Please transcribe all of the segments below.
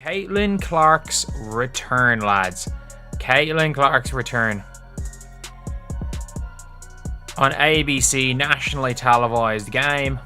Caitlin Clark's return, lads. Caitlin Clark's return. On ABC, nationally televised game.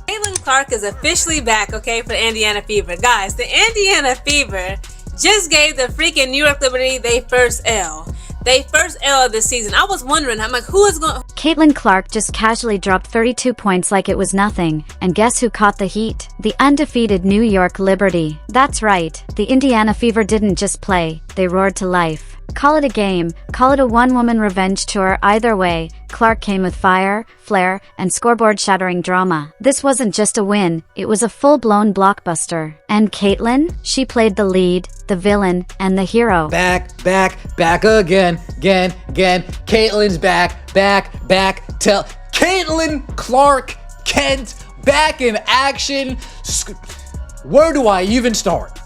Caitlin Clark is officially back, okay, for the Indiana Fever. Guys, the Indiana Fever just gave the freaking New York Liberty their first L. Their first L of the season. I was wondering, I'm like, who is going... Caitlin Clark just casually dropped 32 points like it was nothing. And guess who caught the heat? The undefeated New York Liberty. That's right, the Indiana Fever didn't just play, they roared to life. Call it a game, call it a one-woman revenge tour, either way, Clark came with fire, flair, and scoreboard-shattering drama. This wasn't just a win, it was a full-blown blockbuster. And Caitlin? She played the lead, the villain, and the hero. Back again. Caitlin's back. Tell Caitlin Clark Kent back in action. Where do I even start?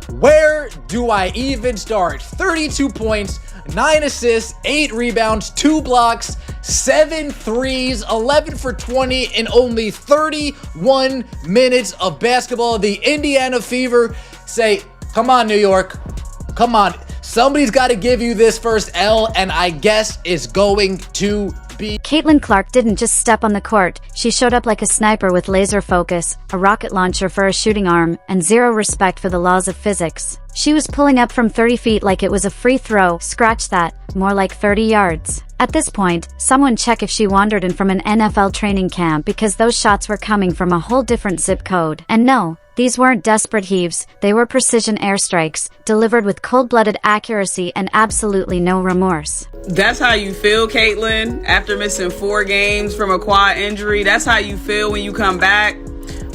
32 points, 9 assists, 8 rebounds, 2 blocks, 7 threes, 11 for 20 in only 31 minutes of basketball. The Indiana Fever say, come on, New York. Come on. Somebody's got to give you this first L, and I guess it's going to be... Caitlin Clark didn't just step on the court, she showed up like a sniper with laser focus, a rocket launcher for a shooting arm, and zero respect for the laws of physics. She was pulling up from 30 feet like it was a free throw, scratch that, more like 30 yards. At this point, someone check if she wandered in from an NFL training camp because those shots were coming from a whole different zip code. And no, these weren't desperate heaves, they were precision airstrikes, delivered with cold-blooded accuracy and absolutely no remorse. That's how you feel, Caitlin, after missing 4 games from a quad injury? That's how you feel when you come back?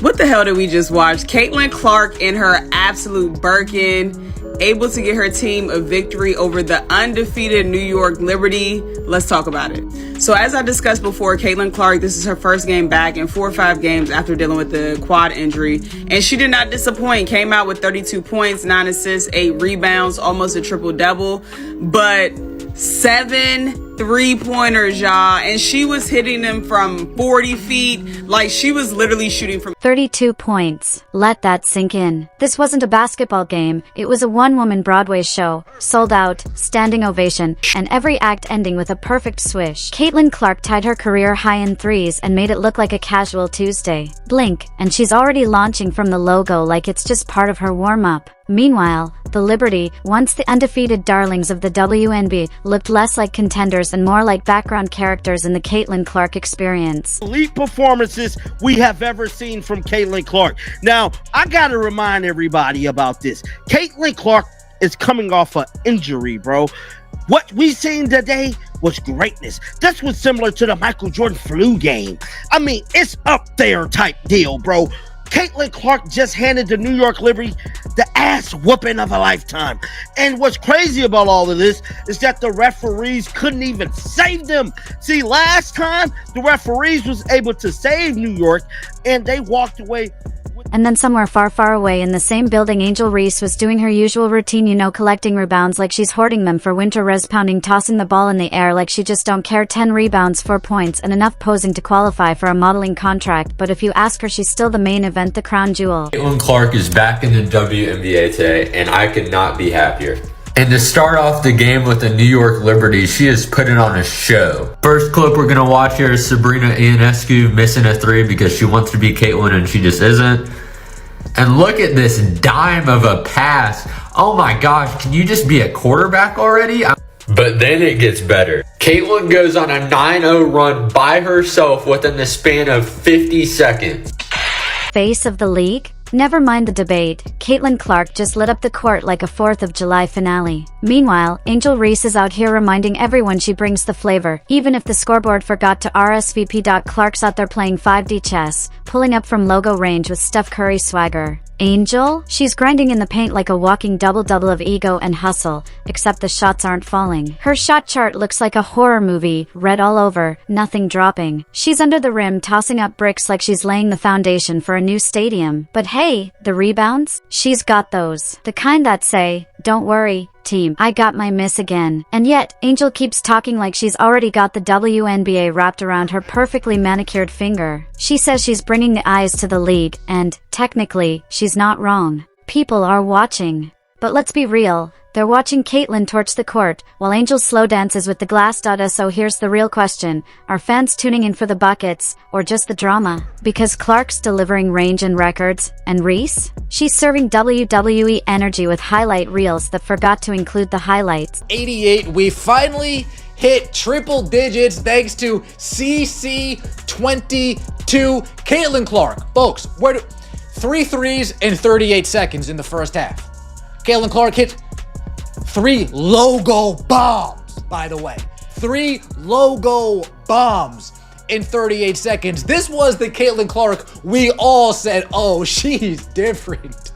What the hell did we just watch? Caitlin Clark in her absolute Birkin, able to get her team a victory over the undefeated New York Liberty. Let's talk about it. So as I discussed before, Caitlin Clark, this is her first game back in 4 or 5 games after dealing with the quad injury. And she did not disappoint. Came out with 32 points, 9 assists, 8 rebounds, almost a triple-double. But 7 3-pointers, y'all, and she was hitting them from 40 feet, like she was literally shooting from 32 points. Let that sink in. This wasn't a basketball game, it was a one-woman Broadway show, sold out, standing ovation, and every act ending with a perfect swish. Caitlin Clark tied her career high in threes and made it look like a casual Tuesday. Blink, and she's already launching from the logo like it's just part of her warm-up. Meanwhile, the Liberty, once the undefeated darlings of the WNBA, looked less like contenders and more like background characters in the Caitlin Clark experience. Elite performances we have ever seen from Caitlin Clark. Now, I gotta remind everybody about this. Caitlin Clark is coming off an injury, bro. What we seen today was greatness. This was similar to the Michael Jordan flu game. I mean, it's up there type deal, bro. Caitlin Clark just handed the New York Liberty the ass whooping of a lifetime. And what's crazy about all of this is that the referees couldn't even save them. See, last time the referees was able to save New York and they walked away. And then somewhere far, far away in the same building, Angel Reese was doing her usual routine, collecting rebounds like she's hoarding them for winter res, pounding, tossing the ball in the air like she just don't care. 10 rebounds, 4 points, and enough posing to qualify for a modeling contract. But if you ask her, she's still the main event, the crown jewel. Caitlin Clark is back in the WNBA today, and I could not be happier. And to start off the game with the New York Liberty, she is putting on a show. First clip we're going to watch here is Sabrina Ionescu missing a 3 because she wants to be Caitlin and she just isn't. And look at this dime of a pass. Oh my gosh, can you just be a quarterback already? But then it gets better. Caitlin goes on a 9-0 run by herself within the span of 50 seconds. Face of the league? Never mind the debate, Caitlin Clark just lit up the court like a 4th of July finale. Meanwhile, Angel Reese is out here reminding everyone she brings the flavor, even if the scoreboard forgot to RSVP. Clark's out there playing 5D chess, pulling up from logo range with Steph Curry swagger. Angel? She's grinding in the paint like a walking double-double of ego and hustle, except the shots aren't falling. Her shot chart looks like a horror movie, red all over, nothing dropping. She's under the rim tossing up bricks like she's laying the foundation for a new stadium. But hey, the rebounds? She's got those. The kind that say, don't worry, team, I got my miss again. And yet, Angel keeps talking like she's already got the WNBA wrapped around her perfectly manicured finger. She says she's bringing the eyes to the league, and, technically, she's not wrong. People are watching. But let's be real, they're watching Caitlyn torch the court, while Angel slow dances with the glass. So here's the real question. Are fans tuning in for the buckets, or just the drama? Because Clark's delivering range and records, and Reese? She's serving WWE energy with highlight reels that forgot to include the highlights. 88, we finally hit triple digits thanks to CC22. Caitlyn Clark. Folks, 3 threes in 38 seconds in the first half. Caitlyn Clark hit 3 logo bombs, by the way. 3 logo bombs in 38 seconds. This was the Caitlyn Clark we all said, oh, she's different.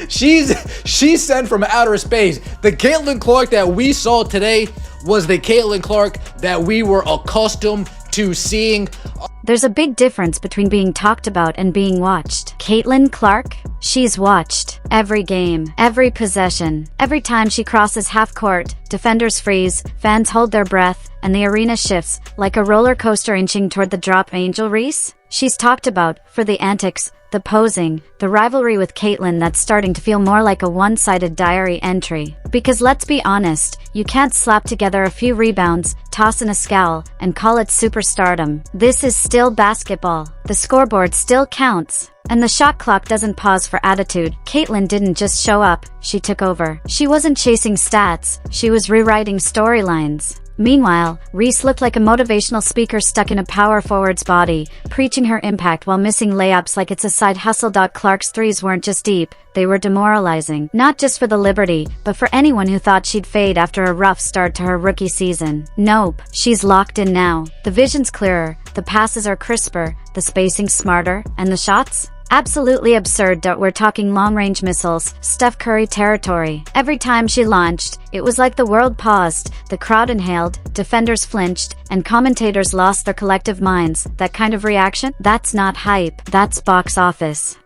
she's sent from outer space. The Caitlyn Clark that we saw today was the Caitlyn Clark that we were accustomed to seeing. There's a big difference between being talked about and being watched. Caitlyn Clark, she's watched. Every game, every possession, every time she crosses half court, defenders freeze, fans hold their breath, and the arena shifts like a roller coaster inching toward the drop. Angel Reese? She's talked about for the antics, the posing, the rivalry with Caitlyn that's starting to feel more like a one-sided diary entry. Because let's be honest, you can't slap together a few rebounds, toss in a scowl, and call it superstardom. This is still basketball. The scoreboard still counts. And the shot clock doesn't pause for attitude. Caitlyn didn't just show up, she took over. She wasn't chasing stats, she was rewriting storylines. Meanwhile, Reese looked like a motivational speaker stuck in a power forward's body, preaching her impact while missing layups like it's a side hustle. Clark's threes weren't just deep, they were demoralizing. Not just for the Liberty, but for anyone who thought she'd fade after a rough start to her rookie season. Nope, she's locked in now. The vision's clearer, the passes are crisper, the spacing's smarter, and the shots? Absolutely absurd. We're talking long-range missiles, Steph Curry territory. Every time she launched, it was like the world paused, the crowd inhaled, defenders flinched, and commentators lost their collective minds. That kind of reaction? That's not hype, that's box office.